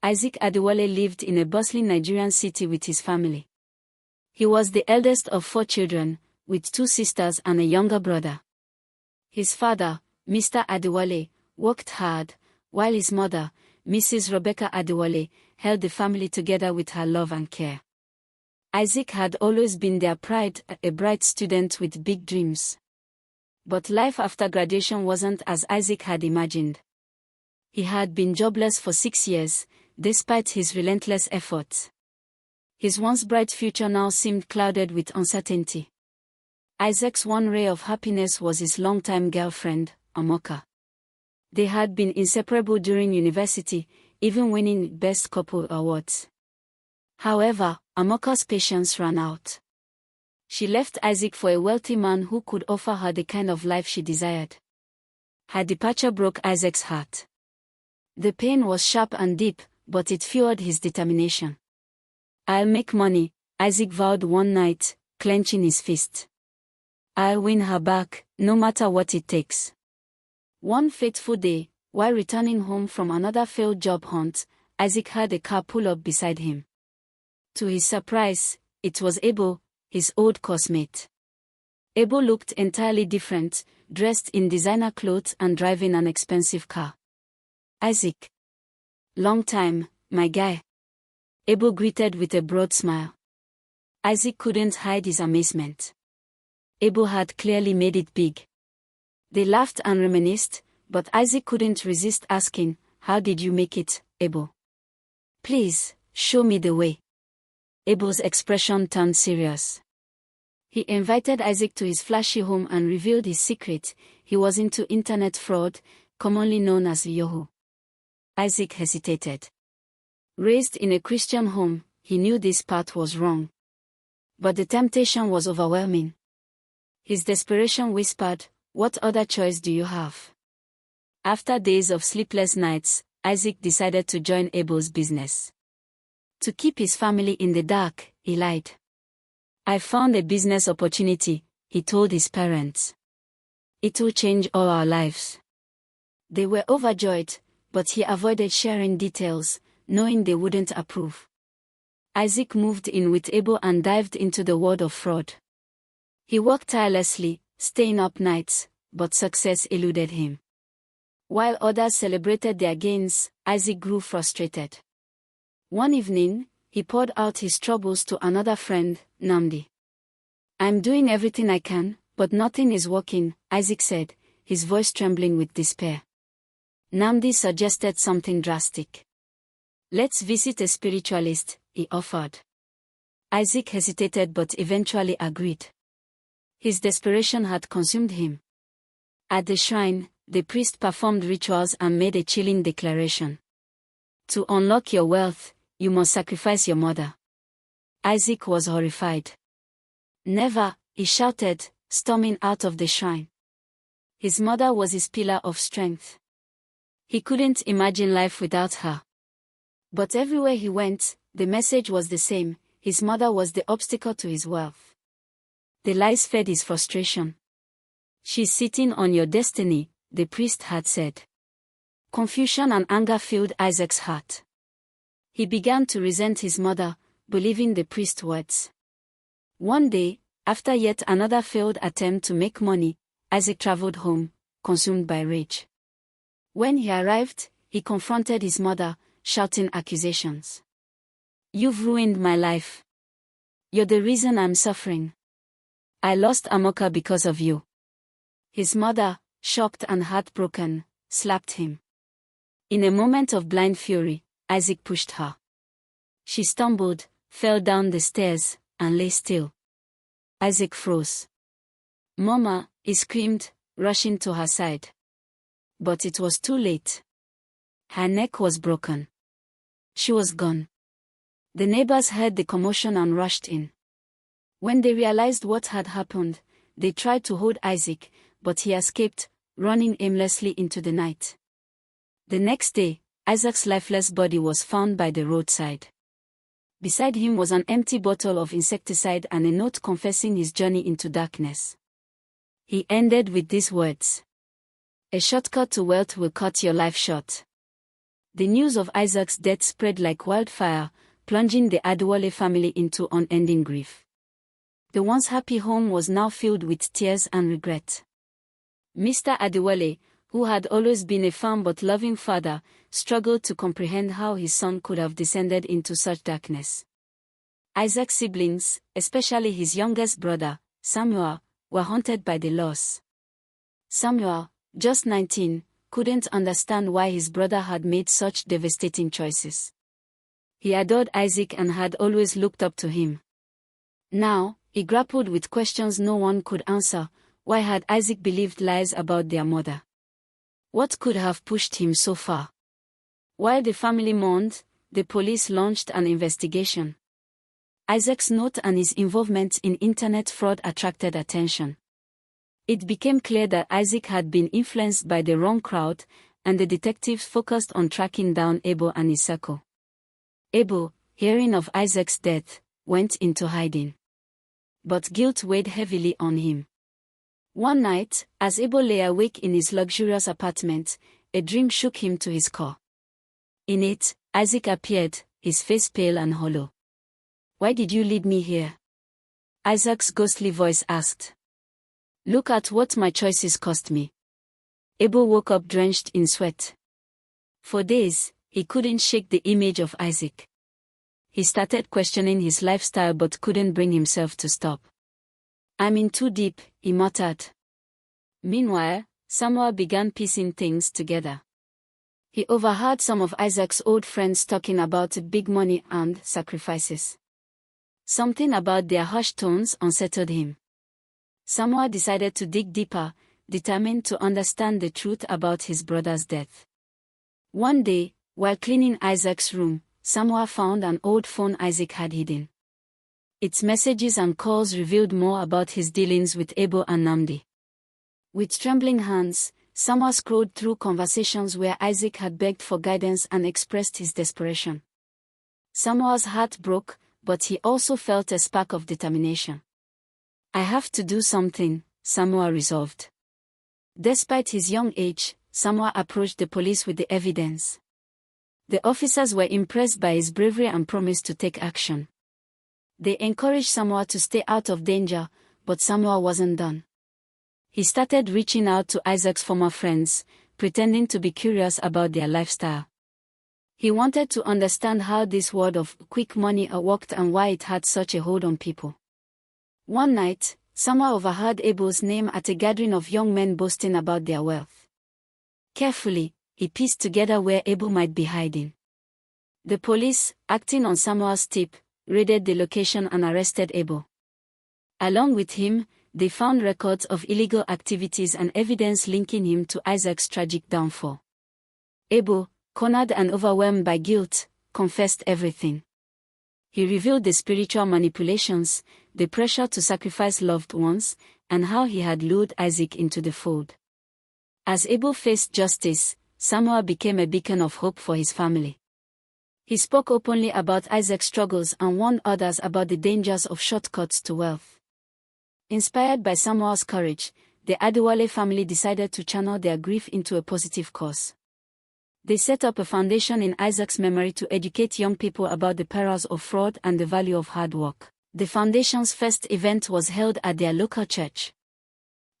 Isaac Adewale lived in a bustling Nigerian city with his family. He was the eldest of 4 children, with 2 sisters and a younger brother. His father, Mr. Adewale, worked hard, while his mother, Mrs. Rebecca Adewale, held the family together with her love and care. Isaac had always been their pride, a bright student with big dreams. But life after graduation wasn't as Isaac had imagined. He had been jobless for 6 years, despite his relentless efforts. His once bright future now seemed clouded with uncertainty. Isaac's one ray of happiness was his longtime girlfriend, Amoka. They had been inseparable during university, even winning Best Couple awards. However, Amoka's patience ran out. She left Isaac for a wealthy man who could offer her the kind of life she desired. Her departure broke Isaac's heart. The pain was sharp and deep, but it fueled his determination. "I'll make money," Isaac vowed one night, clenching his fist. "I'll win her back, no matter what it takes." One fateful day, while returning home from another failed job hunt, Isaac heard a car pull up beside him. To his surprise, it was Abel, his old coursemate. Abel looked entirely different, dressed in designer clothes and driving an expensive car. "Isaac. Long time, my guy." Abel greeted with a broad smile. Isaac couldn't hide his amazement. Abel had clearly made it big. They laughed and reminisced, but Isaac couldn't resist asking, "How did you make it, Abel? Please, show me the way." Abel's expression turned serious. He invited Isaac to his flashy home and revealed his secret: he was into internet fraud, commonly known as Yahoo. Isaac hesitated. Raised in a Christian home, he knew this path was wrong. But the temptation was overwhelming. His desperation whispered, "What other choice do you have?" After days of sleepless nights, Isaac decided to join Abel's business. To keep his family in the dark, he lied. "I found a business opportunity," he told his parents. "It will change all our lives." They were overjoyed, but he avoided sharing details, knowing they wouldn't approve. Isaac moved in with Abel and dived into the world of fraud. He worked tirelessly, staying up nights, but success eluded him. While others celebrated their gains, Isaac grew frustrated. One evening, he poured out his troubles to another friend, Namdi. "I'm doing everything I can, but nothing is working," Isaac said, his voice trembling with despair. Namdi suggested something drastic. "Let's visit a spiritualist," he offered. Isaac hesitated but eventually agreed. His desperation had consumed him. At the shrine, the priest performed rituals and made a chilling declaration. "To unlock your wealth, you must sacrifice your mother." Isaac was horrified. "Never," he shouted, storming out of the shrine. His mother was his pillar of strength. He couldn't imagine life without her. But everywhere he went, the message was the same: his mother was the obstacle to his wealth. The lies fed his frustration. "She's sitting on your destiny," the priest had said. Confusion and anger filled Isaac's heart. He began to resent his mother, believing the priest's words. One day, after yet another failed attempt to make money, Isaac traveled home, consumed by rage. When he arrived, he confronted his mother, shouting accusations. "You've ruined my life. You're the reason I'm suffering. I lost Amoka because of you." His mother, shocked and heartbroken, slapped him. In a moment of blind fury, Isaac pushed her. She stumbled, fell down the stairs, and lay still. Isaac froze. "Mama," he screamed, rushing to her side. But it was too late. Her neck was broken. She was gone. The neighbors heard the commotion and rushed in. When they realized what had happened, they tried to hold Isaac, but he escaped, running aimlessly into the night. The next day, Isaac's lifeless body was found by the roadside. Beside him was an empty bottle of insecticide and a note confessing his journey into darkness. He ended with these words: "A shortcut to wealth will cut your life short." The news of Isaac's death spread like wildfire, plunging the Adewale family into unending grief. The once happy home was now filled with tears and regret. Mr. Adewale, who had always been a firm but loving father, struggled to comprehend how his son could have descended into such darkness. Isaac's siblings, especially his youngest brother, Samuel, were haunted by the loss. Samuel, just 19, couldn't understand why his brother had made such devastating choices. He adored Isaac and had always looked up to him. Now, he grappled with questions no one could answer. Why had Isaac believed lies about their mother? What could have pushed him so far? While the family mourned, the police launched an investigation. Isaac's note and his involvement in internet fraud attracted attention. It became clear that Isaac had been influenced by the wrong crowd, and the detectives focused on tracking down Adewale and his circle. Adewale, hearing of Isaac's death, went into hiding. But guilt weighed heavily on him. One night, as Adewale lay awake in his luxurious apartment, a dream shook him to his core. In it, Isaac appeared, his face pale and hollow. "Why did you lead me here?" Isaac's ghostly voice asked. "Look at what my choices cost me." Adewale woke up drenched in sweat. For days, he couldn't shake the image of Isaac. He started questioning his lifestyle but couldn't bring himself to stop. "I'm in too deep," he muttered. Meanwhile, Samuel began piecing things together. He overheard some of Isaac's old friends talking about big money and sacrifices. Something about their hushed tones unsettled him. Samuel decided to dig deeper, determined to understand the truth about his brother's death. One day, while cleaning Isaac's room, Samuel found an old phone Isaac had hidden. Its messages and calls revealed more about his dealings with Adewale and Nnamdi. With trembling hands, Samuel scrolled through conversations where Isaac had begged for guidance and expressed his desperation. Samuel's heart broke, but he also felt a spark of determination. "I have to do something," Samuel resolved. Despite his young age, Samuel approached the police with the evidence. The officers were impressed by his bravery and promised to take action. They encouraged Samuel to stay out of danger, but Samuel wasn't done. He started reaching out to Isaac's former friends, pretending to be curious about their lifestyle. He wanted to understand how this world of quick money worked and why it had such a hold on people. One night, Samuel overheard Adewale's name at a gathering of young men boasting about their wealth. Carefully, he pieced together where Adewale might be hiding. The police, acting on Samuel's tip, raided the location and arrested Adewale. Along with him, they found records of illegal activities and evidence linking him to Isaac's tragic downfall. Adewale, cornered and overwhelmed by guilt, confessed everything. He revealed the spiritual manipulations, the pressure to sacrifice loved ones, and how he had lured Isaac into the fold. As Adewale faced justice, Samuel became a beacon of hope for his family. He spoke openly about Isaac's struggles and warned others about the dangers of shortcuts to wealth. Inspired by Samuel's courage, the Adewale family decided to channel their grief into a positive cause. They set up a foundation in Isaac's memory to educate young people about the perils of fraud and the value of hard work. The foundation's first event was held at their local church.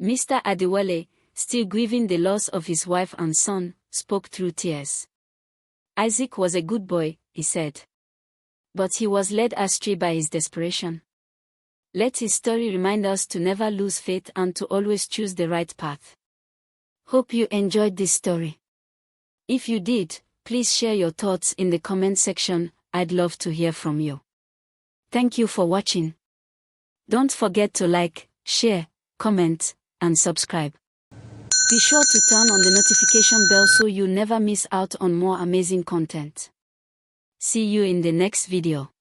Mr. Adewale, still grieving the loss of his wife and son, spoke through tears. "Isaac was a good boy," he said. "But he was led astray by his desperation. Let his story remind us to never lose faith and to always choose the right path." Hope you enjoyed this story. If you did, please share your thoughts in the comment section. I'd love to hear from you. Thank you for watching. Don't forget to like, share, comment, and subscribe. Be sure to turn on the notification bell so you never miss out on more amazing content. See you in the next video.